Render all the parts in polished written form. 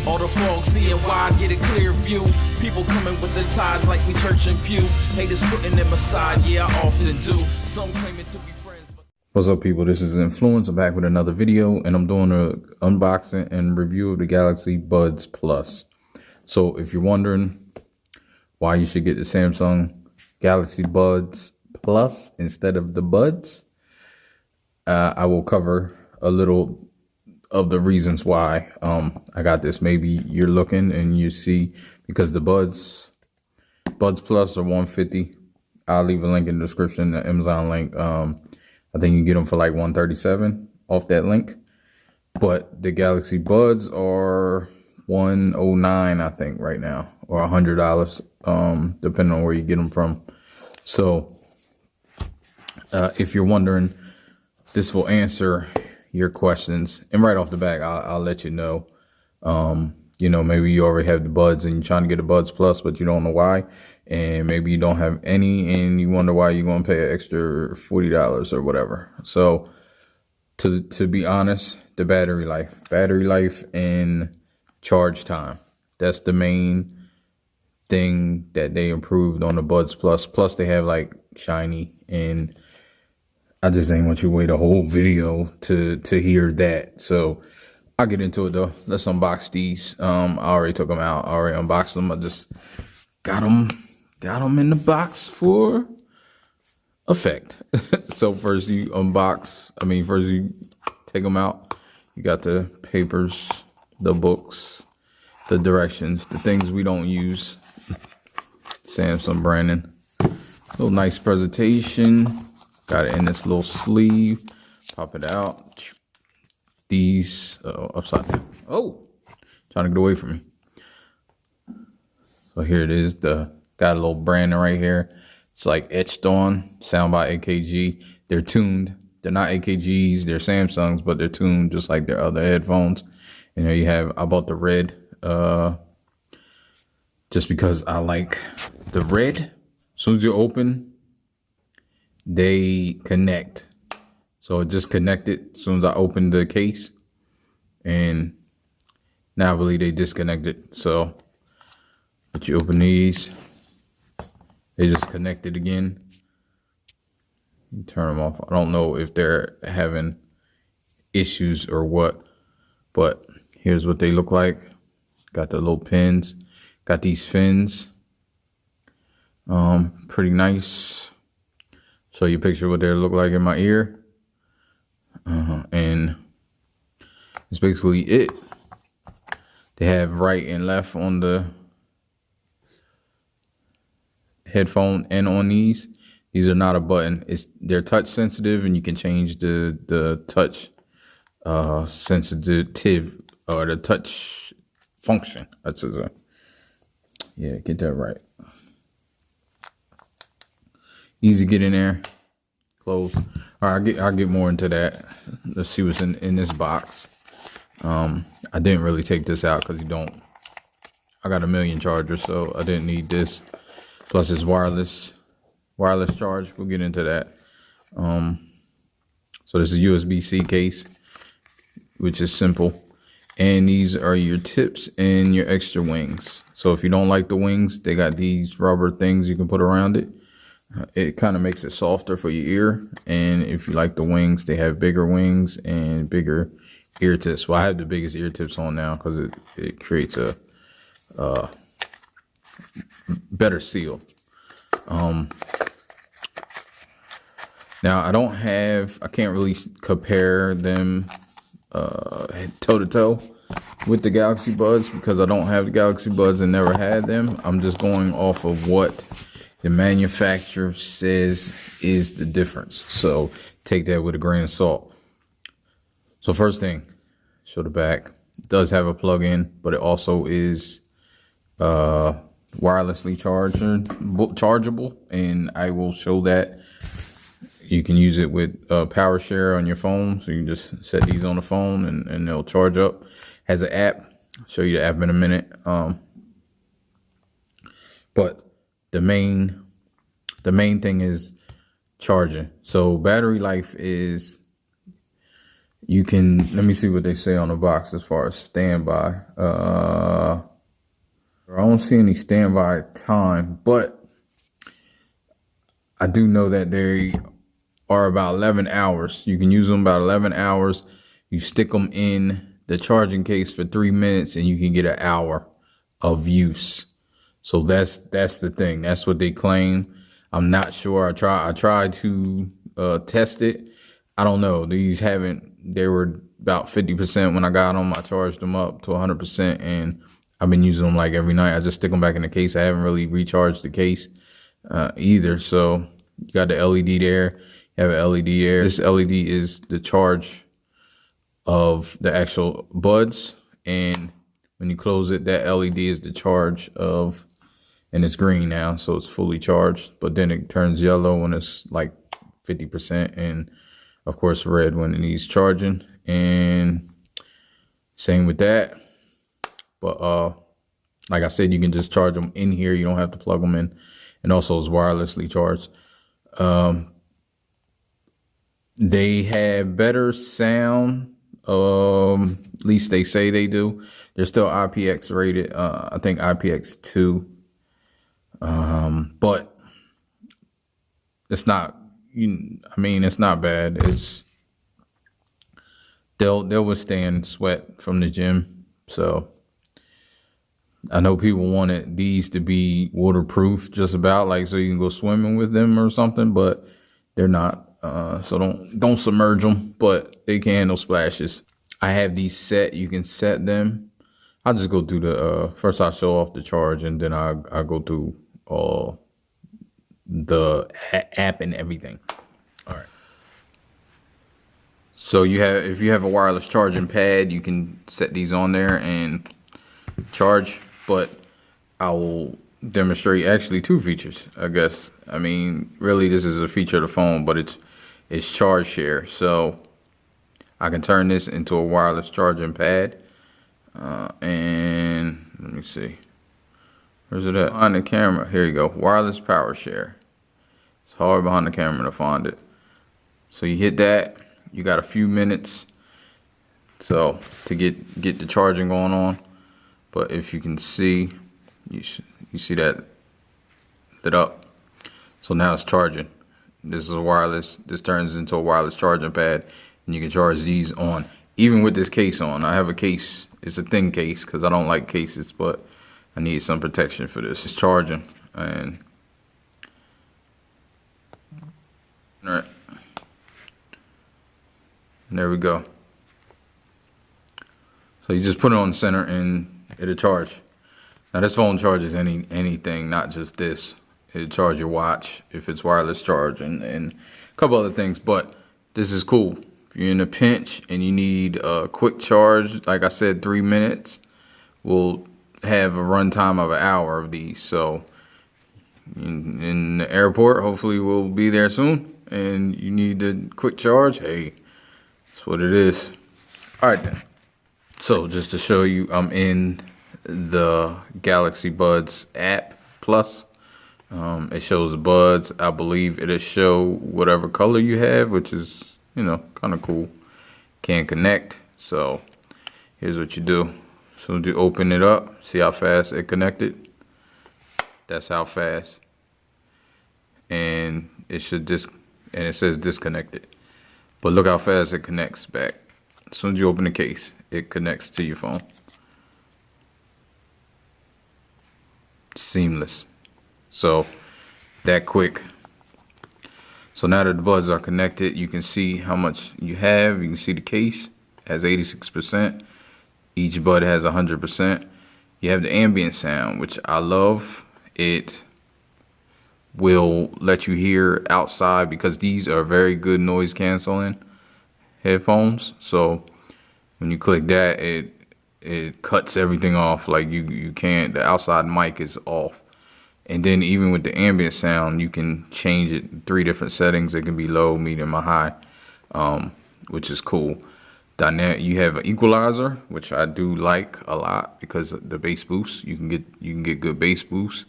All the frogs seeing wide, get a clear view. People coming with the tides like we church and pew. Haters putting them aside, yeah, I often do. Some claiming to be friends. What's up, people? This is Inflewence. I'm back with another video, and I'm doing an unboxing and review of the Galaxy Buds Plus. So if you're wondering why you should get the Samsung Galaxy Buds Plus instead of the Buds, I will cover a little of the reasons why I got this. Maybe you're looking and you see, because the Buds Plus are $150. I'll leave a link in the description, the Amazon link. I think you can get them for like $137 off that link. But the Galaxy Buds are $109, I think, right now, or $100, depending on where you get them from. So if you're wondering, this will answer your questions. And right off the bat, I'll let you know. You know, maybe you already have the Buds and you're trying to get a Buds Plus, but you don't know why. And maybe you don't have any and you wonder why you're going to pay an extra $40 or whatever. So to be honest, the battery life and charge time, that's the main thing that they improved on the Buds Plus. Plus they have like shiny, and I just ain't want you to wait a whole video to hear that. So I'll get into it though. Let's unbox these. I already took them out. I already unboxed them. I just got them in the box for effect. So first you first you take them out. You got the papers, the books, the directions, the things we don't use. Samsung branding. Little nice presentation. Got it in this little sleeve. Pop it out. These upside down. Oh, trying to get away from me. So here it is. Got a little branding right here. It's like etched on. Sound by AKG. They're tuned. They're not AKGs. They're Samsungs, but they're tuned just like their other headphones. And there you have. I bought the red, just because I like the red. As soon as you open, they connect. So it just connected as soon as I opened the case, and now I believe they disconnected. So but you open these, they just connected again. You turn them off. I don't know if they're having issues or what, but here's what they look like. Got the little pins, got these fins. Pretty nice. Show you a picture of what they look like in my ear. And it's basically it. They have right and left on the headphone and on these. These are not a button. They're touch sensitive, and you can change the touch sensitive or the touch function. That's what yeah, get that right. Easy to get in there. Close. All right, I'll get more into that. Let's see what's in this box. I didn't really take this out because I got a million chargers, so I didn't need this. Plus it's wireless charge. We'll get into that. So this is USB-C case, which is simple. And these are your tips and your extra wings. So if you don't like the wings, they got these rubber things you can put around it. It kind of makes it softer for your ear. And if you like the wings, they have bigger wings and bigger ear tips. Well, I have the biggest ear tips on now because it creates a better seal. Now I can't really compare them toe to toe with the Galaxy Buds because I don't have the Galaxy Buds and never had them. I'm just going off of what the manufacturer says is the difference. So take that with a grain of salt. So first thing, show the back. It does have a plug-in, but it also is wirelessly chargeable, and I will show that. You can use it with power share on your phone, so you can just set these on the phone and they'll charge up. Has an app. I'll show you the app in a minute. But the main thing is charging. So battery life is You can, let me see what they say on the box as far as standby. I don't see any standby time, but I do know that they are about 11 hours. You can use them about 11 hours. You stick them in the charging case for 3 minutes and you can get an hour of use. So that's the thing. That's what they claim. I'm not sure. I tried to test it. I don't know. These they were about 50% when I got them. I charged them up to 100% and I've been using them like every night. I just stick them back in the case. I haven't really recharged the case either. So you got the LED there. You have an LED there. This LED is the charge of the actual buds. And when you close it, that LED is the charge of, and it's green now, so it's fully charged. But then it turns yellow when it's like 50%, and of course red when it needs charging. And same with that. But like I said, you can just charge them in here. You don't have to plug them in. And also it's wirelessly charged. They have better sound. At least they say they do. They're still IPX rated. I think IPX2. But it's not, I mean, it's not bad. They'll withstand sweat from the gym. So I know people wanted these to be waterproof just about, like, so you can go swimming with them or something, but they're not. So don't submerge them, but they can handle splashes. I have these set. You can set them. I'll just go through the, first I'll show off the charge, and then I'll go through the app and everything. All right. So if you have a wireless charging pad, you can set these on there and charge, but I will demonstrate actually two features, I guess. I mean, really this is a feature of the phone, but it's charge share. So I can turn this into a wireless charging pad. And let me see. Where's it at? Behind the camera. Here you go. Wireless power share. It's hard behind the camera to find it. So you hit that. You got a few minutes. So to get the charging going on. But if you can see, you see that lit up. So now it's charging. This is a wireless. This turns into a wireless charging pad, and you can charge these on, even with this case on. I have a case. It's a thin case because I don't like cases, but I need some protection for this. It's charging, and all right, and there we go. So you just put it on the center, and it'll charge. Now this phone charges anything, not just this. It'll charge your watch if it's wireless charge, and a couple other things. But this is cool. If you're in a pinch and you need a quick charge, like I said, 3 minutes, we'll have a runtime of an hour of these. So in the airport, hopefully we'll be there soon, and you need the quick charge, hey, that's what it is. All right then. So just to show you, I'm in the Galaxy Buds app Plus. It shows the buds. I believe it'll show whatever color you have, which is, you know, kind of cool. Can connect. So here's what you do. As soon as you open it up, see how fast it connected? That's how fast. And it should and it says disconnected. But look how fast it connects back. As soon as you open the case, it connects to your phone. Seamless. So that quick. So now that the buds are connected, you can see how much you have. You can see the case has 86%. Each bud has 100%. You have the ambient sound, which I love. It will let you hear outside because these are very good noise canceling headphones. So when you click that, it cuts everything off. Like you can't, the outside mic is off. And then even with the ambient sound, you can change it 3 different settings. It can be low, medium, or high, which is cool. You have an equalizer, which I do like a lot because of the bass boost. You can get good bass boost.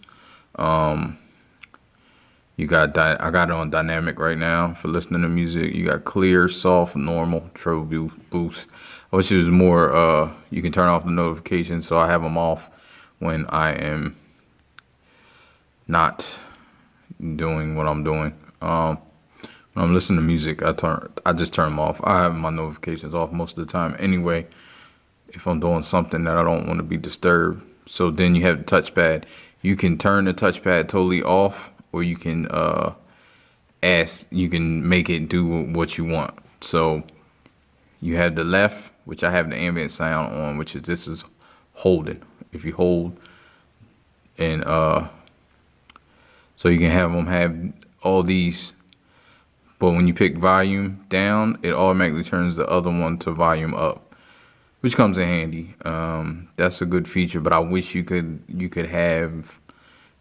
You got I got it on dynamic right now for listening to music. You got clear, soft, normal, treble boost. I wish it was more. You can turn off the notifications, so I have them off when I am not doing what I'm doing. When I'm listening to music, I just turn them off. I have my notifications off most of the time anyway, if I'm doing something that I don't want to be disturbed. So then you have the touchpad. You can turn the touchpad totally off, or you can you can make it do what you want. So you have the left, which I have the ambient sound on, which is this is holding. If you hold and so you can have them have all these, but when you pick volume down, it automatically turns the other one to volume up, which comes in handy. That's a good feature, but I wish you could have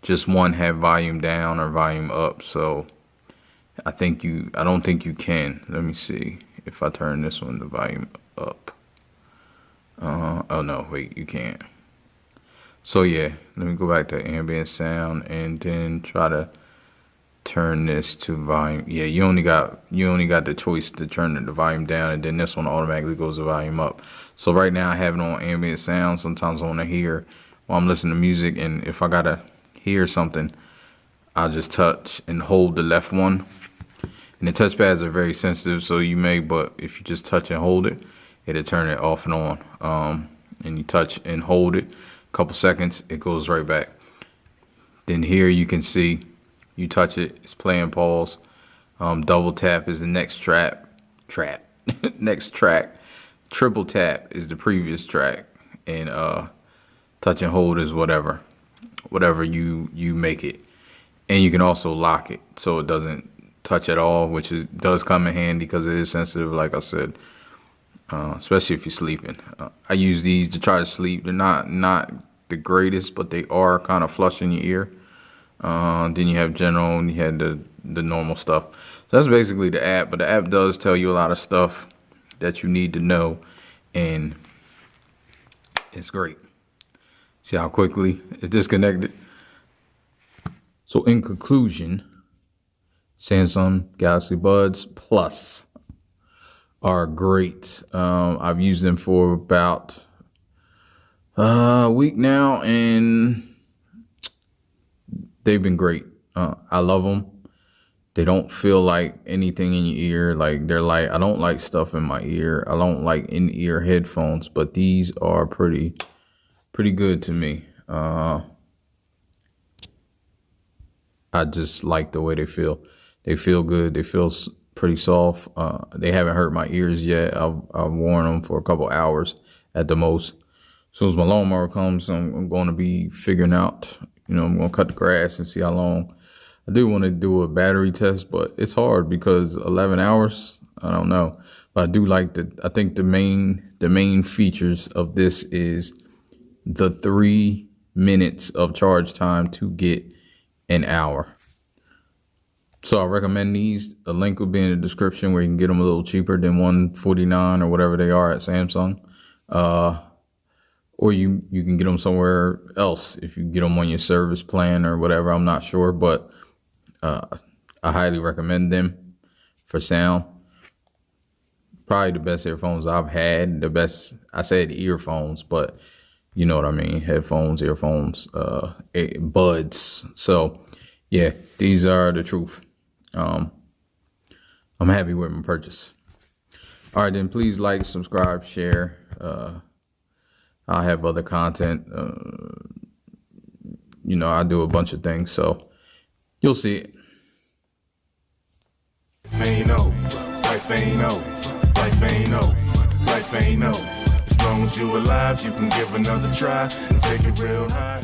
just one have volume down or volume up. So I don't think you can. Let me see if I turn this one to volume up. Oh no, wait, you can't. So yeah, let me go back to ambient sound and then try to turn this to volume. Yeah, you only got the choice to turn the volume down, and then this one automatically goes to volume up. So right now I have it on ambient sound. Sometimes I want to hear while I'm listening to music, and if I gotta hear something, I'll just touch and hold the left one. And the touchpads are very sensitive, so but if you just touch and hold it, it'll turn it off and on. And you touch and hold it, a couple seconds, it goes right back. Then here you can see, you touch it, it's playing pause. Double tap is the next track. Next track. Triple tap is the previous track, and touch and hold is whatever you make it. And you can also lock it so it doesn't touch at all, which does come in handy because it is sensitive, like I said, especially if you're sleeping. I use these to try to sleep. They're not the greatest, but they are kind of flush in your ear. Then you have general, and you had the normal stuff. So that's basically the app, but the app does tell you a lot of stuff that you need to know, and it's great. See how quickly it disconnected? So in conclusion, Samsung Galaxy Buds Plus are great. I've used them for about a week now, and they've been great. I love them. They don't feel like anything in your ear. Like they're like, I don't like stuff in my ear. I don't like in-ear headphones, but these are pretty good to me. I just like the way they feel. They feel good. They feel pretty soft. They haven't hurt my ears yet. I've worn them for a couple hours at the most. As soon as my lawnmower comes, I'm going to be figuring out, I'm going to cut the grass and see how long. I do want to do a battery test, but it's hard because 11 hours, I don't know. But I do like I think the main features of this is the 3 minutes of charge time to get an hour. So I recommend these. A link will be in the description where you can get them a little cheaper than $149 or whatever they are at Samsung. Or you can get them somewhere else if you get them on your service plan or whatever. I'm not sure, but I highly recommend them for sound. Probably the best earphones I've had. The best, I said earphones, but you know what I mean. Headphones, earphones, buds. So yeah, these are the truth. I'm happy with my purchase. All right, then please like, subscribe, share. I have other content. I do a bunch of things, so you'll see it. Life ain't no. As long as you alive, you can give another try and take it real high.